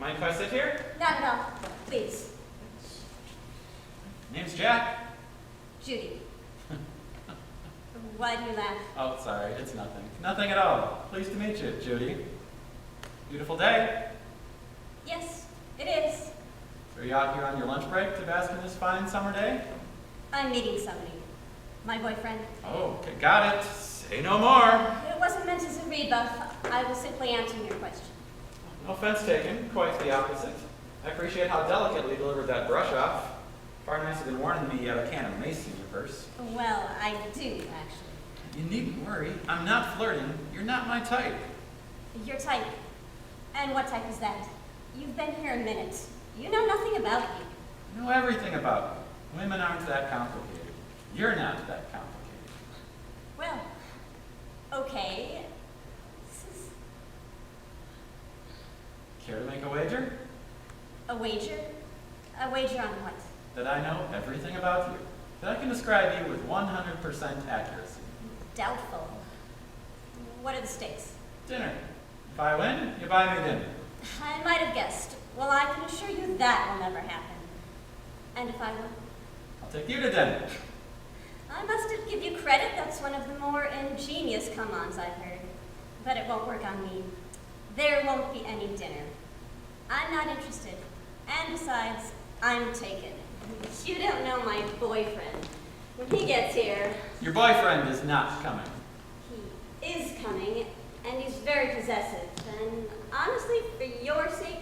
Mind if I sit here? Not at all. Please. Name's Jack. Judy. Why do you laugh? Oh, sorry, it's nothing. Nothing at all. Pleased to meet you, Judy. Beautiful day. Yes, it is. So are you out here on your lunch break to bask in this fine summer day? I'm meeting somebody. My boyfriend. Oh, okay, got it. Say no more. It wasn't meant as a rebuff. I was simply answering your question. No offense taken. Quite the opposite. I appreciate how delicately you delivered that brush off. Far nicer than warning me you have a can of Mace in your purse. Well, I do, actually. You needn't worry. I'm not flirting. You're not my type. Your type. And what type is that? You've been here a minute. You know nothing about me. I know everything about you. Women aren't that complicated. You're not that complicated. Well, okay. Care to make a wager? A wager? A wager on what? That I know everything about you. That I can describe you with 100% accuracy. Doubtful. What are the stakes? Dinner. If I win, you buy me dinner. I might have guessed. Well, I can assure you that will never happen. And if I win? I'll take you to dinner. I must give you credit. That's one of the more ingenious come-ons I've heard. But it won't work on me. There won't be any dinner. I'm not interested. And besides, I'm taken. You don't know my boyfriend. When he gets here... Your boyfriend is not coming. He is coming, and he's very possessive. And honestly, for your sake,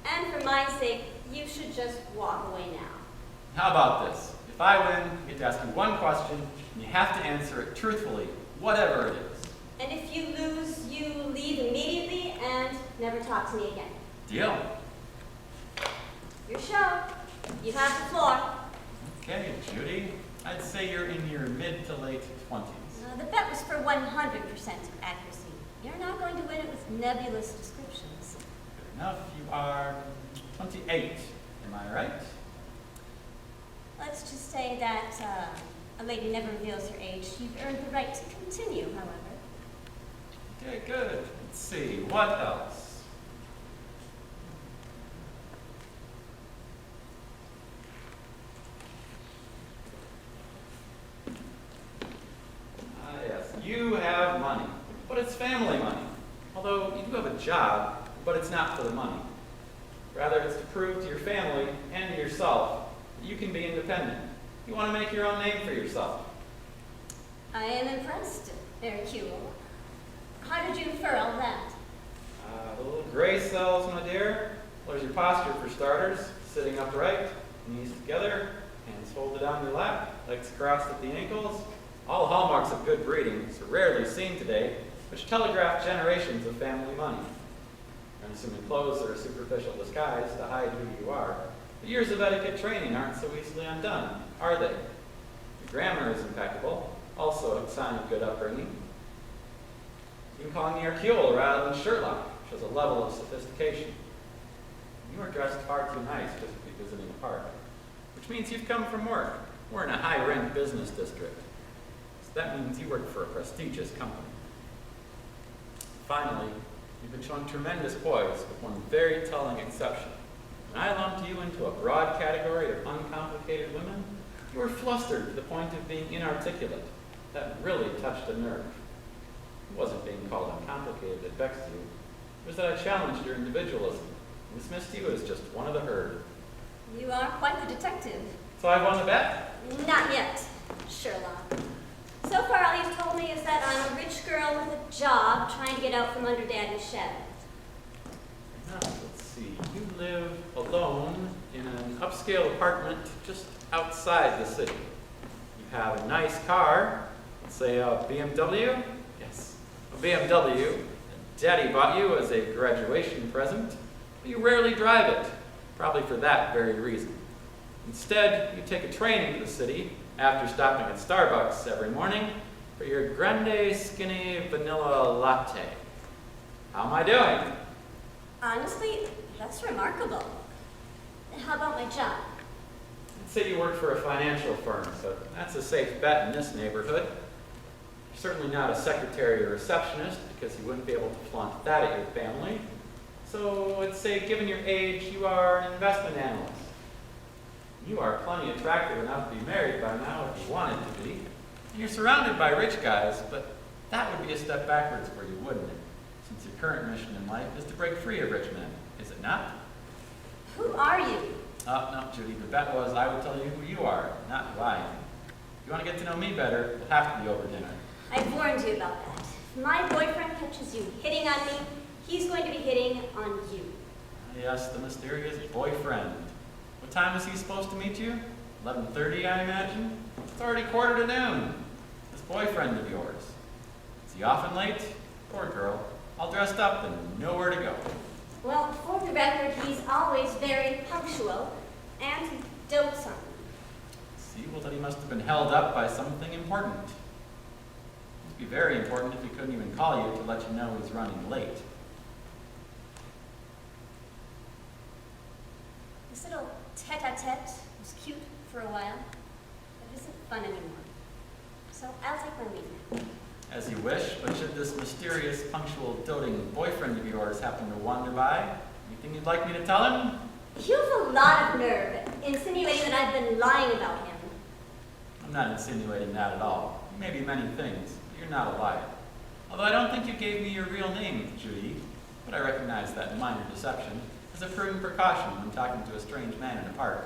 and for my sake, you should just walk away now. How about this? If I win, I get to ask you one question, and you have to answer it truthfully, whatever it is. And if you lose, you leave immediately and never talk to me again. Deal. Your show. You have the floor. Okay, Judy. I'd say you're in your mid to late 20s. The bet was for 100% accuracy. You're not going to win it with nebulous descriptions. Good enough. You are 28. Am I right? Let's just say that a lady never reveals her age. You've earned the right to continue, however. Okay, good. Let's see. What else? Yes. You have money, but it's family money. Although you do have a job, but it's not for the money. Rather, it's to prove to your family and to yourself that you can be independent. You want to make your own name for yourself. I am impressed, Hercule. How did you infer all that? The little gray cells, my dear. Well, there's your posture for starters. Sitting upright, knees together, hands folded on your lap, legs crossed at the ankles. All hallmarks of good breeding, so rarely seen today, which telegraph generations of family money. I'm assuming clothes are a superficial disguise to hide who you are, but years of etiquette training aren't so easily undone, are they? The grammar is impeccable, also a sign of good upbringing. You can call me Hercule rather than Sherlock, which has a level of sophistication. You are dressed far too nice just to be visiting a park, which means you've come from work. We're in a high-rent business district. So that means you work for a prestigious company. Finally, you've been showing tremendous poise with one very telling exception. When I lumped you into a broad category of uncomplicated women, you were flustered to the point of being inarticulate. That really touched a nerve. It wasn't being called uncomplicated that vexed you. It was that I challenged your individualism and dismissed you as just one of the herd. You are quite the detective. So I won the bet? Not yet, Sherlock. So far, all you've told me is that I'm a rich girl with a job trying to get out from under Daddy's shadow. Now, let's see. You live alone in an upscale apartment just outside the city. You have a nice car, let's say a BMW. Yes, a BMW. Daddy bought you as a graduation present, but you rarely drive it, probably for that very reason. Instead, you take a train into the city after stopping at Starbucks every morning for your grande skinny vanilla latte. How am I doing? Honestly, that's remarkable. How about my job? I'd say you work for a financial firm, but that's a safe bet in this neighborhood. You're certainly not a secretary or receptionist, because you wouldn't be able to flaunt that at your family. So let's say, given your age, you are an investment analyst. You are plenty attractive enough to be married by now if you wanted to be. And you're surrounded by rich guys, but that would be a step backwards for you, wouldn't it? Since your current mission in life is to break free of rich men, is it not? Who are you? Oh, no, Judy, the bet was I would tell you who you are, not who I am. If you want to get to know me better, it'll have to be over dinner. I've warned you about that. If my boyfriend catches you hitting on me, he's going to be hitting on you. Yes, the mysterious boyfriend. What time is he supposed to meet you? 11:30, I imagine? It's already 11:45. This boyfriend of yours. Is he often late? Poor girl. All dressed up and nowhere to go. Well, for the record, he's always very punctual, and he dotes on me. See, well, then he must have been held up by something important. It must be very important if he couldn't even call you to let you know he's running late. This little tete-a-tete was cute for a while, but it isn't fun anymore. So I'll take my leave now. As you wish, but should this mysterious, punctual, doting boyfriend of yours happen to wander by, anything you'd like me to tell him? You have a lot of nerve insinuating that I've been lying about him. I'm not insinuating that at all. You may be many things, but you're not a liar. Although I don't think you gave me your real name, Judy, but I recognize that minor deception as a prudent precaution when talking to a strange man in a park,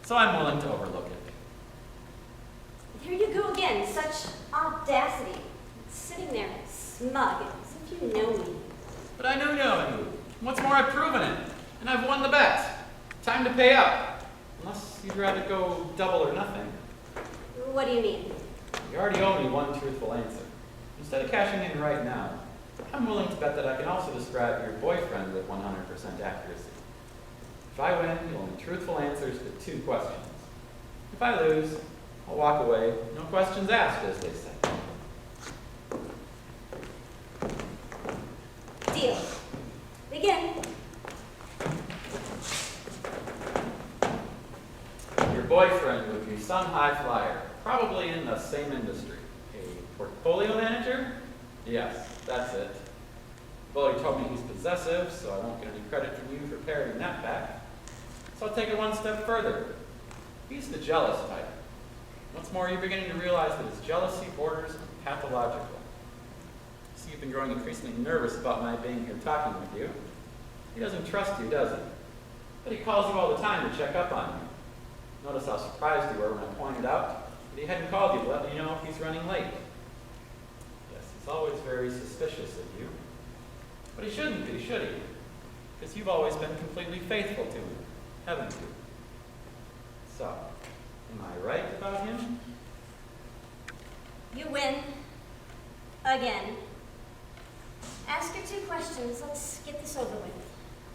so I'm willing to overlook it. Here you go again, such audacity. Sitting there, smug, as if you know me. But I do know you. What's more, I've proven it, and I've won the bet. Time to pay up, unless you'd rather go double or nothing. What do you mean? You already owe me one truthful answer. Instead of cashing in right now, I'm willing to bet that I can also describe your boyfriend with 100% accuracy. If I win, you'll owe me truthful answers to 2 questions. If I lose, I'll walk away, no questions asked, as they say. Deal. Begin. Your boyfriend would be some high flyer, probably in the same industry. A portfolio manager? Yes, that's it. Well, he told me he's possessive, so I won't get any credit from you for parroting that back. So I'll take it one step further. He's the jealous type. What's more, you're beginning to realize that his jealousy borders on pathological. See, you've been growing increasingly nervous about my being here talking with you. He doesn't trust you, does he? But he calls you all the time to check up on you. Notice how surprised you were when I pointed out that he hadn't called you to let me know if he's running late. Yes, he's always very suspicious of you. But he shouldn't be, should he? Because you've always been completely faithful to him, haven't you? So, am I right about him? You win. Again. Ask your 2 questions. Let's get this over with.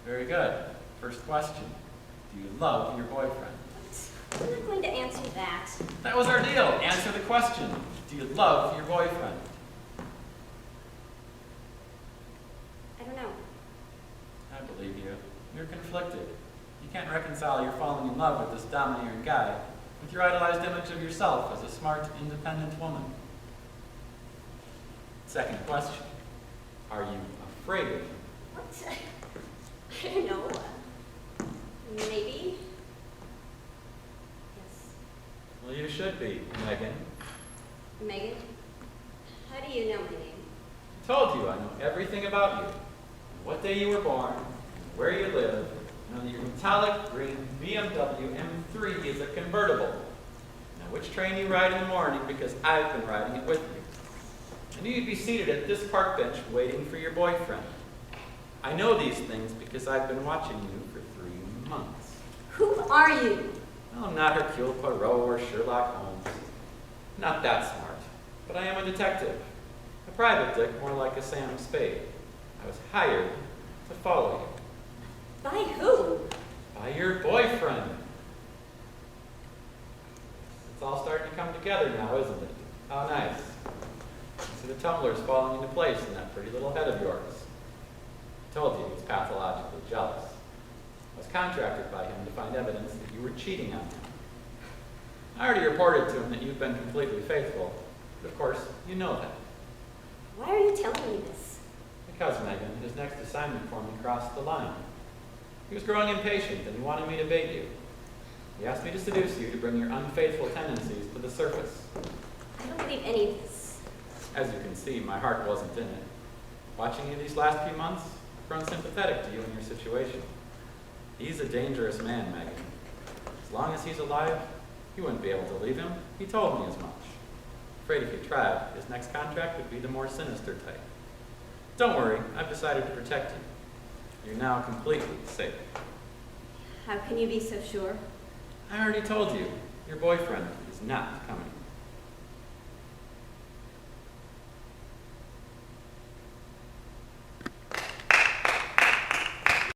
Very good. First question. Do you love your boyfriend? I'm not going to answer that. That was our deal. Answer the question. Do you love your boyfriend? I don't know. I believe you. You're conflicted. You can't reconcile your falling in love with this domineering guy with your idolized image of yourself as a smart, independent woman. Second question. Are you afraid of him? What? I don't know. Maybe. Yes. Well, you should be, Megan. Megan? How do you know my name? I told you I know everything about you. What day you were born, and where you live, and that your metallic green BMW M3 is a convertible. Now, which train you ride in the morning, because I've been riding it with you. I knew you'd be seated at this park bench waiting for your boyfriend. I know these things because I've been watching you for 3 months. Who are you? Well, I'm not Hercule Poirot or Sherlock Holmes. Not that smart, but I am a detective. A private dick, more like a Sam Spade. I was hired to follow you. By who? By your boyfriend. It's all starting to come together now, isn't it? How nice. See the tumblers falling into place in that pretty little head of yours. I told you he was pathologically jealous. I was contracted by him to find evidence that you were cheating on him. I already reported to him that you've been completely faithful, but of course, you know that. Why are you telling me this? because, Megan, his next assignment for me crossed the line. He was growing impatient, and he wanted me to bait you. He asked me to seduce you to bring your unfaithful tendencies to the surface. I don't believe any of this. As you can see, my heart wasn't in it. Watching you these last few months, I've grown sympathetic to you and your situation. He's a dangerous man, Megan. As long as he's alive, you wouldn't be able to leave him. He told me as much. Afraid if you tried, his next contract would be the more sinister type. Don't worry, I've decided to protect you. You're now completely safe. How can you be so sure? I already told you, your boyfriend is not coming.